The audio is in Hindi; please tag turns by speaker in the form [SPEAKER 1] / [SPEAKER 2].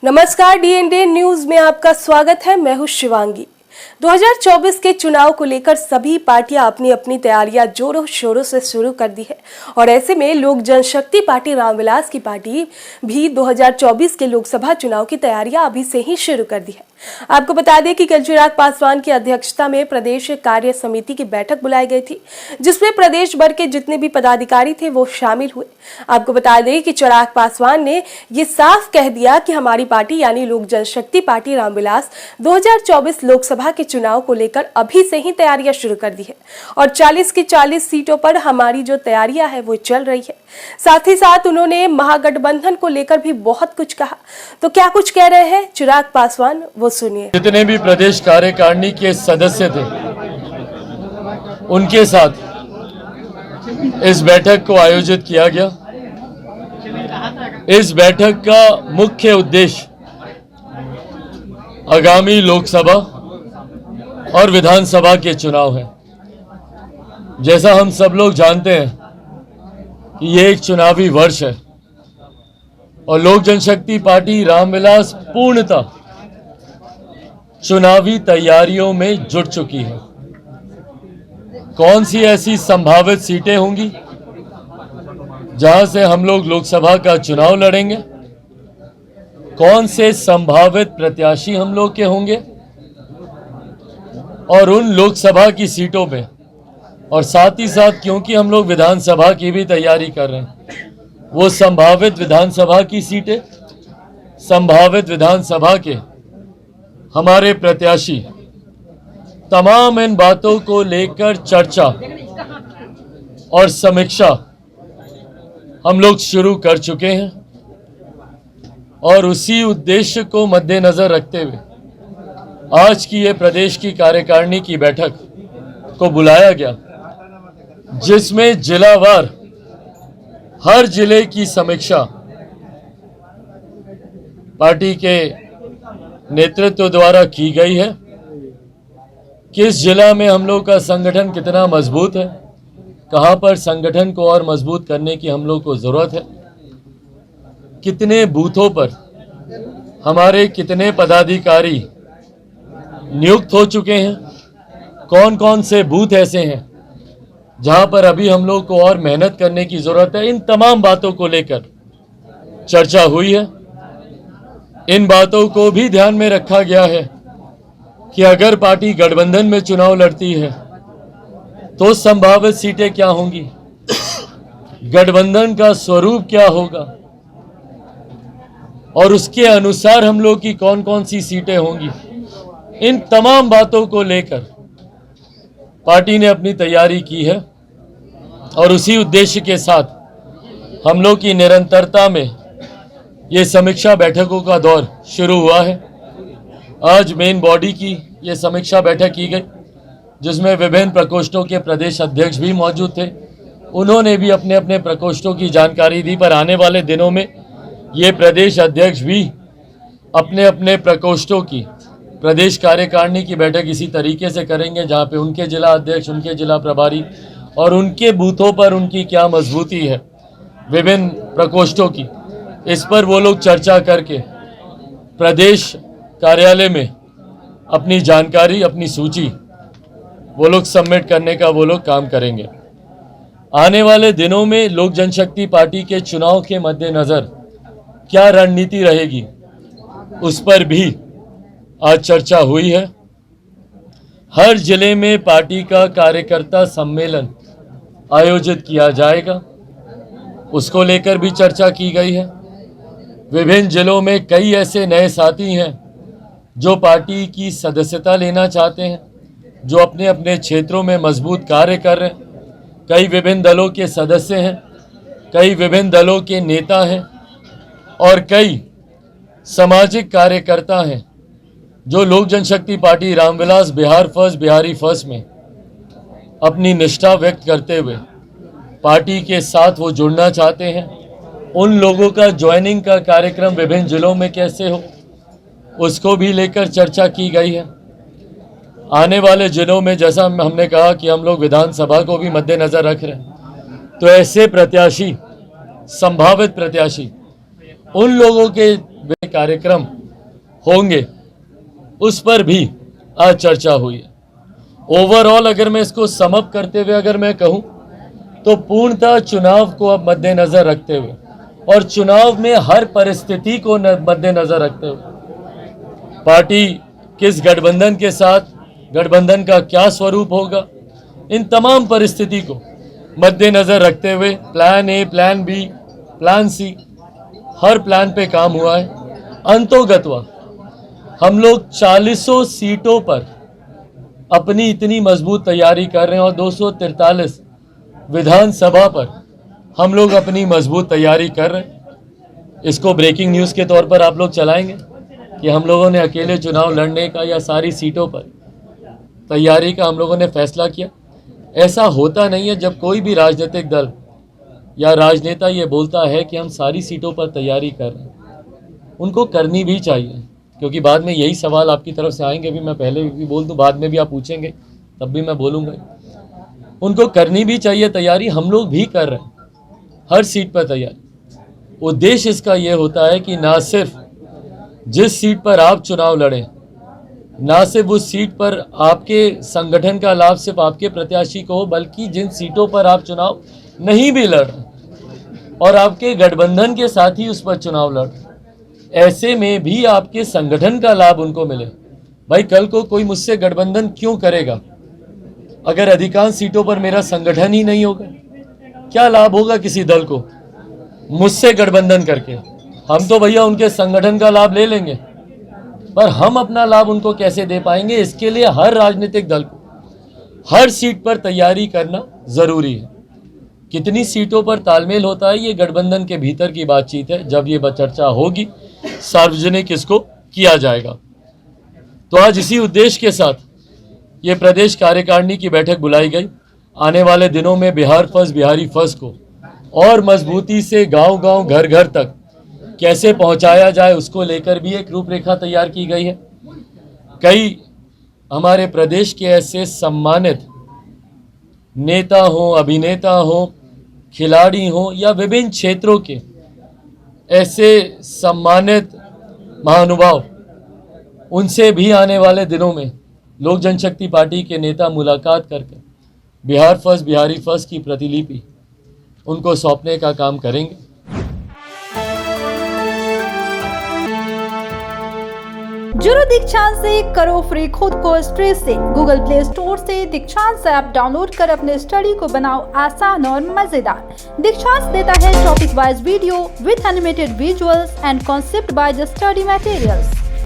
[SPEAKER 1] नमस्कार, डीएनडे न्यूज में आपका स्वागत है। मैं हूं शिवांगी। 2024 के चुनाव को लेकर सभी पार्टियां अपनी अपनी तैयारियां जोरों शोरों से शुरू कर दी है और ऐसे में लोक जनशक्ति पार्टी रामविलास की पार्टी भी 2024 के लोकसभा चुनाव की तैयारियां अभी से ही शुरू कर दी है। आपको बता दें कि कल चिराग पासवान की अध्यक्षता में प्रदेश कार्य समिति की बैठक बुलाई गई थी, जिसमें प्रदेश भर के जितने भी पदाधिकारी थे वो शामिल हुए। आपको बता दें कि चिराग पासवान ने ये साफ कह दिया कि हमारी पार्टी यानी लोक जनशक्ति पार्टी रामविलास 2024 लोकसभा के चुनाव को लेकर अभी से ही तैयारियां शुरू कर दी है और 40 की 40 सीटों पर हमारी जो तैयारियां है वो चल रही है। साथ ही साथ उन्होंने महागठबंधन को लेकर भी बहुत कुछ कहा। तो क्या कुछ कह रहे हैं चिराग पासवान, वो सुनिए।
[SPEAKER 2] जितने भी प्रदेश कार्यकारिणी के सदस्य थे उनके साथ इस बैठक को आयोजित किया गया। इस बैठक का मुख्य उद्देश्य आगामी लोकसभा और विधानसभा के चुनाव है। जैसा हम सब लोग जानते हैं कि ये एक चुनावी वर्ष है और लोक जनशक्ति पार्टी रामविलास पूर्णतः चुनावी तैयारियों में जुट चुकी है। कौन सी ऐसी संभावित सीटें होंगी जहां से हम लोग लोकसभा का चुनाव लड़ेंगे, कौन से संभावित प्रत्याशी हम लोग के होंगे और उन लोकसभा की सीटों पे, और साथ ही साथ क्योंकि हम लोग विधानसभा की भी तैयारी कर रहे हैं, वो संभावित विधानसभा की सीटें, संभावित विधानसभा के हमारे प्रत्याशी, तमाम इन बातों को लेकर चर्चा और समीक्षा हम लोग शुरू कर चुके हैं और उसी उद्देश्य को मद्देनजर रखते हुए आज की ये प्रदेश की कार्यकारिणी की बैठक को बुलाया गया, जिसमें जिलावार हर जिले की समीक्षा पार्टी के नेतृत्व द्वारा की गई है। किस जिला में हम लोग का संगठन कितना मजबूत है, कहां पर संगठन को और मजबूत करने की हम लोग को जरूरत है, कितने बूथों पर हमारे कितने पदाधिकारी नियुक्त हो चुके हैं, कौन कौन से बूथ ऐसे हैं जहां पर अभी हम लोग को और मेहनत करने की जरूरत है। इन तमाम बातों को लेकर चर्चा हुई है। इन बातों को भी ध्यान में रखा गया है कि अगर पार्टी गठबंधन में चुनाव लड़ती है तो संभावित सीटें क्या होंगी, गठबंधन का स्वरूप क्या होगा और उसके अनुसार हम लोग की कौन कौन सी सीटें होंगी। इन तमाम बातों को लेकर पार्टी ने अपनी तैयारी की है और उसी उद्देश्य के साथ हम लोग की निरंतरता में ये समीक्षा बैठकों का दौर शुरू हुआ है। आज मेन बॉडी की ये समीक्षा बैठक की गई, जिसमें विभिन्न प्रकोष्ठों के प्रदेश अध्यक्ष भी मौजूद थे। उन्होंने भी अपने अपने प्रकोष्ठों की जानकारी दी, पर आने वाले दिनों में ये प्रदेश अध्यक्ष भी अपने अपने प्रकोष्ठों की प्रदेश कार्यकारिणी की बैठक इसी तरीके से करेंगे, जहाँ पे उनके जिला अध्यक्ष, उनके जिला प्रभारी और उनके बूथों पर उनकी क्या मजबूती है विभिन्न प्रकोष्ठों की, इस पर वो लोग चर्चा करके प्रदेश कार्यालय में अपनी जानकारी, अपनी सूची वो लोग सबमिट करने का वो लोग काम करेंगे। आने वाले दिनों में लोक जनशक्ति पार्टी के चुनाव के मद्देनजर क्या रणनीति रहेगी, उस पर भी आज चर्चा हुई है। हर जिले में पार्टी का कार्यकर्ता सम्मेलन आयोजित किया जाएगा, उसको लेकर भी चर्चा की गई है। विभिन्न जिलों में कई ऐसे नए साथी हैं जो पार्टी की सदस्यता लेना चाहते हैं, जो अपने अपने क्षेत्रों में मजबूत कार्य कर रहे हैं। कई विभिन्न दलों के सदस्य हैं, कई विभिन्न दलों के नेता हैं और कई सामाजिक कार्यकर्ता हैं जो Lok Janshakti Party Ramvilas Bihar first, Bihari first में अपनी निष्ठा व्यक्त करते हुए पार्टी के साथ वो जुड़ना चाहते हैं। उन लोगों का ज्वाइनिंग का कार्यक्रम विभिन्न जिलों में कैसे हो, उसको भी लेकर चर्चा की गई है। आने वाले जिलों में जैसा हमने कहा कि हम लोग विधानसभा को भी मद्देनजर रख रहे हैं, तो ऐसे प्रत्याशी, संभावित प्रत्याशी, उन लोगों के कार्यक्रम होंगे उस पर भी आज चर्चा हुई है। ओवरऑल अगर मैं इसको समअप करते हुए अगर मैं कहूं तो पूर्णतः चुनाव को अब मद्देनजर रखते हुए और चुनाव में हर परिस्थिति को मद्देनजर रखते हुए पार्टी किस गठबंधन के साथ, गठबंधन का क्या स्वरूप होगा, इन तमाम परिस्थिति को मद्देनजर रखते हुए plan A, plan B, plan C, हर प्लान पे काम हुआ है। अंतोगत्वा हम लोग 40 सीटों पर अपनी इतनी मजबूत तैयारी कर रहे हैं और 243 विधानसभा पर हम लोग अपनी मजबूत तैयारी कर रहे हैं। इसको ब्रेकिंग न्यूज़ के तौर पर आप लोग चलाएंगे कि हम लोगों ने अकेले चुनाव लड़ने का या सारी सीटों पर तैयारी का हम लोगों ने फैसला किया। ऐसा होता नहीं है। जब कोई भी राजनीतिक दल या राजनेता ये बोलता है कि हम सारी सीटों पर तैयारी कर रहे हैं, उनको करनी भी चाहिए, क्योंकि बाद में यही सवाल आपकी तरफ से आएंगे भी। मैं पहले भी बोल दूं, बाद में भी आप पूछेंगे तब भी मैं बोलूँगा। उनको करनी भी चाहिए तैयारी, हम लोग भी कर रहे हैं हर सीट पर तैयारी। उद्देश्य इसका ये होता है कि ना सिर्फ जिस सीट पर आप चुनाव लड़ें, ना सिर्फ उस सीट पर आपके संगठन का लाभ सिर्फ आपके प्रत्याशी को हो, बल्कि जिन सीटों पर आप चुनाव नहीं भी लड़ रहे और आपके गठबंधन के साथ ही उस पर चुनाव लड़ रहे, ऐसे में भी आपके संगठन का लाभ उनको मिले। भाई कल को कोई मुझसे गठबंधन क्यों करेगा अगर अधिकांश सीटों पर मेरा संगठन ही नहीं होगा? क्या लाभ होगा किसी दल को मुझसे गठबंधन करके? हम तो भैया उनके संगठन का लाभ ले लेंगे, पर हम अपना लाभ उनको कैसे दे पाएंगे? इसके लिए हर राजनीतिक दल को हर सीट पर तैयारी करना जरूरी है। कितनी सीटों पर तालमेल होता है ये गठबंधन के भीतर की बातचीत है। जब ये चर्चा होगी सार्वजनिक इसको किया जाएगा। तो आज इसी उद्देश्य के साथ ये प्रदेश कार्यकारिणी की बैठक बुलाई गई। आने वाले दिनों में बिहार फर्स्ट, बिहारी फर्स्ट को और मजबूती से गांव-गांव, घर-घर तक कैसे पहुंचाया जाए, उसको लेकर भी एक रूपरेखा तैयार की गई है। कई हमारे प्रदेश के ऐसे सम्मानित नेता हो, अभिनेता हो, खिलाड़ी हो या विभिन्न क्षेत्रों के ऐसे सम्मानित महानुभाव, उनसे भी आने वाले दिनों में लोक जनशक्ति पार्टी के नेता मुलाकात करके बिहार फर्स्ट, बिहारी फर्स्ट की प्रतिलिपि उनको सौंपने का काम करेंगे।
[SPEAKER 3] जुड़ो दीक्षांत से, करो फ्री खुद को स्ट्रेस से। गूगल प्ले स्टोर से दीक्षांत ऐप डाउनलोड कर अपने स्टडी को बनाओ आसान और मजेदार। दीक्षांत देता है topic wise video with animated visuals and concept by the study materials.